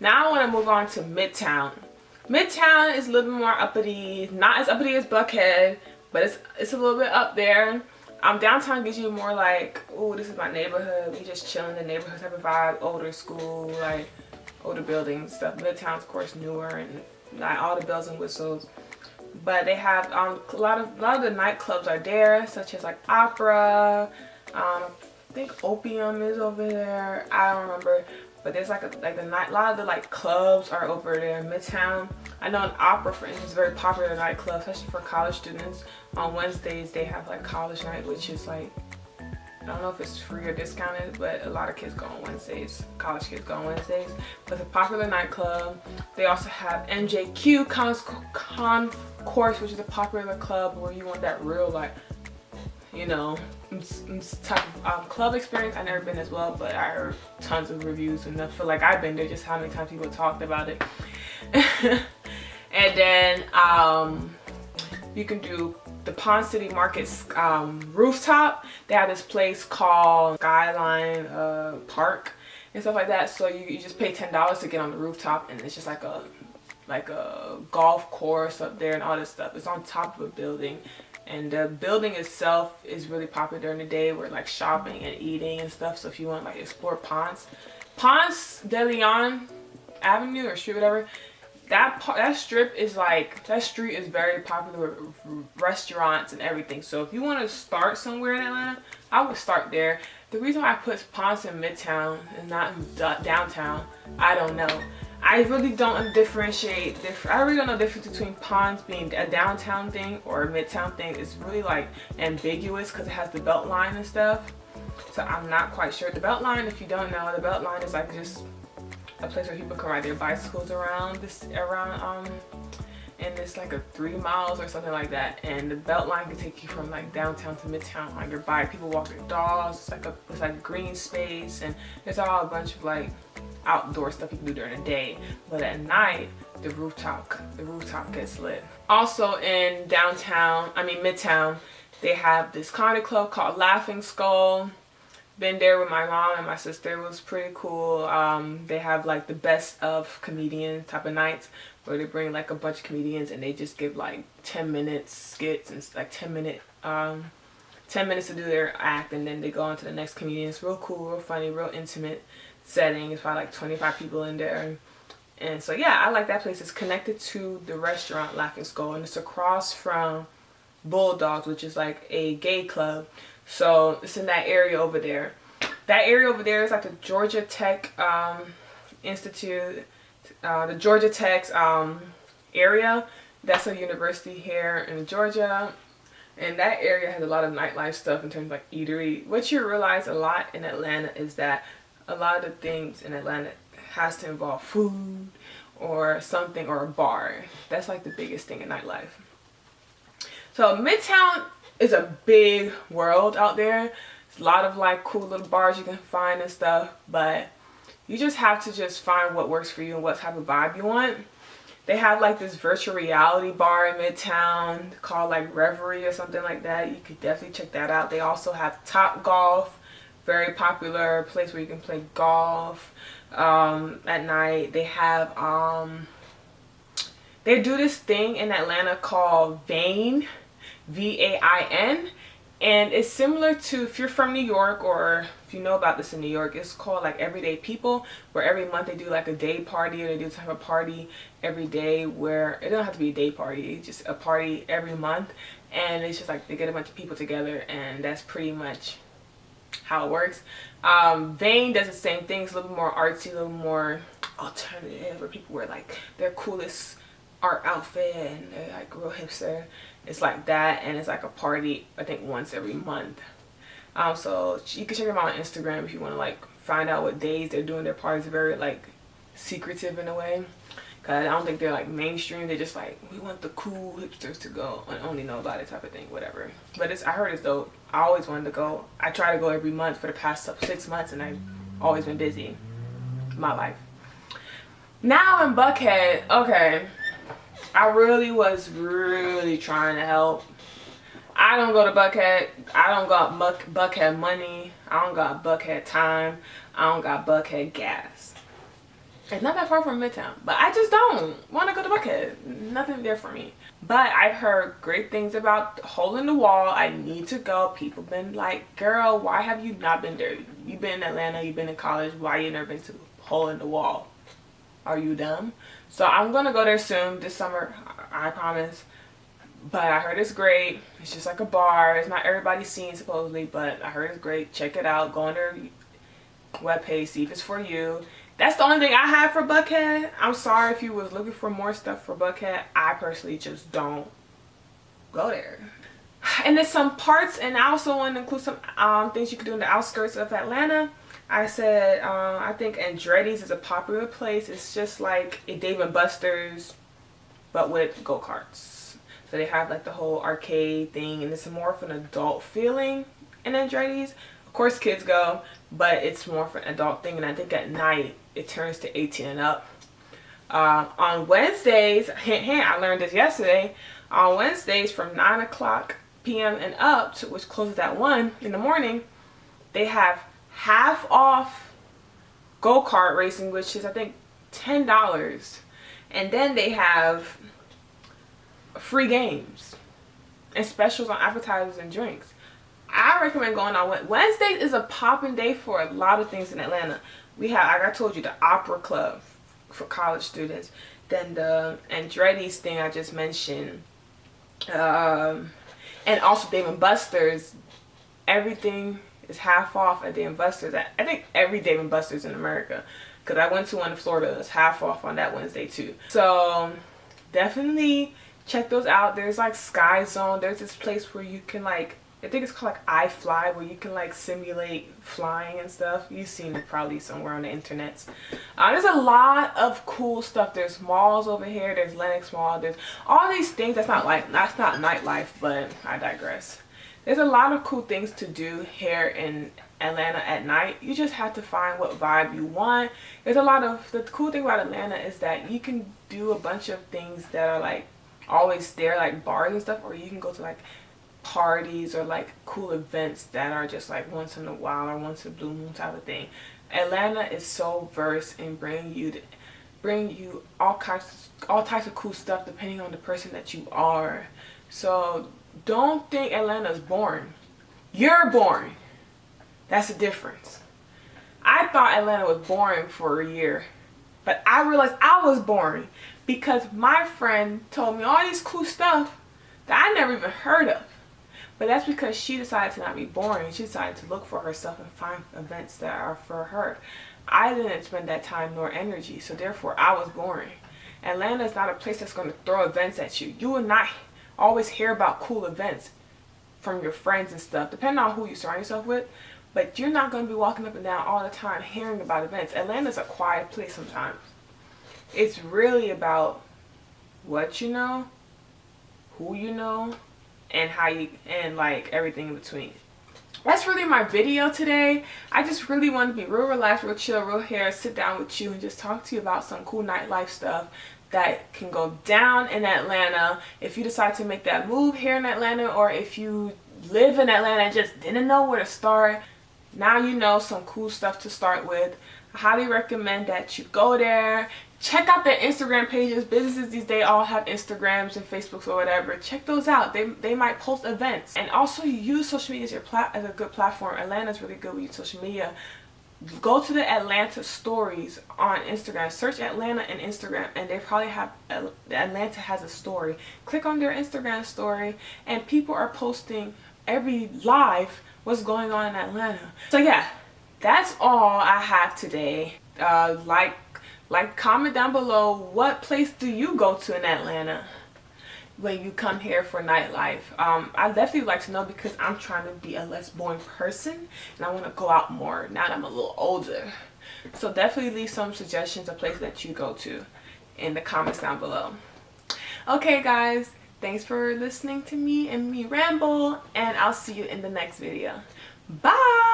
Now I want to move on to Midtown. Midtown is a little bit more uppity, not as uppity as Buckhead, but it's a little bit up there. Downtown gives you more like, oh, this is my neighborhood. We just chilling in the neighborhood type of vibe. Older school, like older buildings stuff. Midtown's of course newer and like all the bells and whistles. But they have a lot of the nightclubs are there, such as like Opera. I think Opium is over there. I don't remember. But there's like a lot of the like clubs are over there in Midtown. I know an Opera, for instance, is a very popular nightclub, especially for college students. On Wednesdays they have like college night, which is like, I don't know if it's free or discounted, but a lot of kids go on Wednesdays. College kids go on Wednesdays. But it's a popular nightclub. They also have MJQ Concourse, which is a popular club where you want that real like, you know, type of club experience. I've never been as well, but I heard tons of reviews and I feel like I've been there, just how many times people talked about it. And then you can do the Ponce City Market's rooftop. They have this place called Skyline Park and stuff like that. So you just pay $10 to get on the rooftop, and it's just like a golf course up there and all this stuff. It's on top of a building. And the building itself is really popular during the day. We're like shopping and eating and stuff. So if you want to like explore Ponce de Leon Avenue or street, whatever, that strip is like, that street is very popular with restaurants and everything. So if you want to start somewhere in Atlanta, I would start there. The reason why I put Ponce in Midtown and not in downtown, I don't know. I really don't differentiate. I really don't know the difference between Ponce being a downtown thing or a Midtown thing. It's really like ambiguous because it has the belt line and stuff. So I'm not quite sure. The belt line, if you don't know, the belt line is like just a place where people can ride their bicycles around and it's like a 3 miles or something like that. And the belt line can take you from like downtown to Midtown on your bike. People walk their dogs. It's like green space, and there's all a bunch of like outdoor stuff you can do during the day, but at night the rooftop gets lit. Also in Midtown, they have this comedy club called Laughing Skull. Been there with my mom and my sister. It was pretty cool. They have like the best of comedians type of nights where they bring like a bunch of comedians and they just give like 10-minute skits and like 10 minutes to do their act, and then they go on to the next comedian. It's real cool, real funny, real intimate setting. It's probably like 25 people in there. And so yeah, I like that place. It's connected to the restaurant Laughing Skull, and it's across from Bulldogs, which is like a gay club. So it's in that area over there. That area over there is like the Georgia Tech Institute, the Georgia Tech's area. That's a university here in Georgia. And that area has a lot of nightlife stuff in terms of like eatery. What you realize a lot in Atlanta is that a lot of the things in Atlanta has to involve food or something, or a bar. That's like the biggest thing in nightlife. So Midtown is a big world out there. There's a lot of like cool little bars you can find and stuff, but you just have to just find what works for you and what type of vibe you want. They have like this virtual reality bar in Midtown called like Reverie or something like that. You could definitely check that out. They also have Top Golf, very popular place where you can play golf at night. They have they do this thing in Atlanta called Vain, V-A-I-N, and it's similar to, if you're from New York or if you know about this in New York, it's called like Everyday People, where every month they do like a day party, or they do type of party every day, where it doesn't have to be a day party, it's just a party every month, and it's just like they get a bunch of people together, and that's pretty much how it works. Vane does the same thing. It's a little more artsy, a little more alternative, where people wear like their coolest art outfit and they're like real hipster. It's like that, and it's like a party I think once every month. So you can check them out on Instagram if you want to like find out what days they're doing their parties. Very like secretive in a way, because I don't think they're like mainstream. They're just like, we want the cool hipsters to go and only know about it type of thing, whatever. But I heard it's dope. I always wanted to go. I try to go every month for the past 6 months, and I've always been busy in my life. Now in Buckhead, okay, I really was trying to help. I don't go to Buckhead. I don't got Buckhead money. I don't got Buckhead time. I don't got Buckhead gas. It's not that far from Midtown, but I just don't want to go to Buckhead. Nothing there for me. But I've heard great things about Hole in the Wall. I need to go. People been like, girl, why have you not been there? You've been in Atlanta, you've been in college. Why you never been to Hole in the Wall? Are you dumb? So I'm going to go there soon this summer, I promise. But I heard it's great. It's just like a bar. It's not everybody's scene supposedly, but I heard it's great. Check it out. Go on their webpage, see if it's for you. That's the only thing I have for Buckhead. I'm sorry if you was looking for more stuff for Buckhead. I personally just don't go there. And there's some parts, and I also want to include some things you can do in the outskirts of Atlanta. I said I think Andretti's is a popular place. It's just like a Dave & Buster's, but with go-karts. So they have like the whole arcade thing, and it's more of an adult feeling in Andretti's. Of course kids go, but it's more of an adult thing, and I think at night it turns to 18 and up. On Wednesdays, hint hint, I learned this yesterday, on Wednesdays from 9 o'clock p.m. and up, which closes at 1 in the morning, they have half off go-kart racing, which is I think $10, and then they have free games and specials on appetizers and drinks. I recommend going on Wednesdays. Is a popping day for a lot of things in Atlanta. We have, like I told you, the opera club for college students, then the Andretti's thing I just mentioned, and also Dave & Buster's. Everything is half off at Dave & Buster's. I think every Dave & Buster's in America, because I went to one in Florida. It was half off on that Wednesday too. So definitely check those out. There's like Sky Zone. There's this place where you can like, I think it's called like iFly, where you can like simulate flying and stuff. You've seen it probably somewhere on the internet. There's a lot of cool stuff. There's malls over here. There's Lenox Mall. There's all these things. That's not nightlife, but I digress. There's a lot of cool things to do here in Atlanta at night. You just have to find what vibe you want. There's a lot of, the cool thing about Atlanta is that you can do a bunch of things that are like always there, like bars and stuff, or you can go to like parties or like cool events that are just like once in a while or once in a blue moon type of thing. Atlanta is so versed in bring you all types of cool stuff depending on the person that you are. So don't think Atlanta's boring. You're boring. That's the difference. I thought Atlanta was boring for a year, but I realized I was boring because my friend told me all these cool stuff that I never even heard of. But that's because she decided to not be boring. She decided to look for herself and find events that are for her. I didn't spend that time nor energy, so therefore I was boring. Atlanta is not a place that's going to throw events at you. You will not always hear about cool events from your friends and stuff, depending on who you surround yourself with. But you're not going to be walking up and down all the time hearing about events. Atlanta's a quiet place sometimes. It's really about what you know, who you know, and how you, and like everything in between. That's really my video today. I just really want to be real relaxed, real chill, real here, sit down with you and just talk to you about some cool nightlife stuff that can go down in Atlanta if you decide to make that move here in Atlanta, or if you live in Atlanta and just didn't know where to start. Now you know some cool stuff to start with. I highly recommend that you go there. Check out their Instagram pages. Businesses these days all have Instagrams and Facebooks or whatever. Check those out. They might post events. And also use social media as a good platform. Atlanta's really good with social media. Go to the Atlanta stories on Instagram. Search Atlanta and Instagram, and they probably have Atlanta has a story. Click on their Instagram story, and people are posting every live what's going on in Atlanta. So yeah, that's all I have today. Comment down below, what place do you go to in Atlanta when you come here for nightlife? I definitely would like to know, because I'm trying to be a less boring person and I want to go out more now that I'm a little older. So definitely leave some suggestions of places that you go to in the comments down below. Okay guys, thanks for listening to me and me ramble, and I'll see you in the next video. Bye!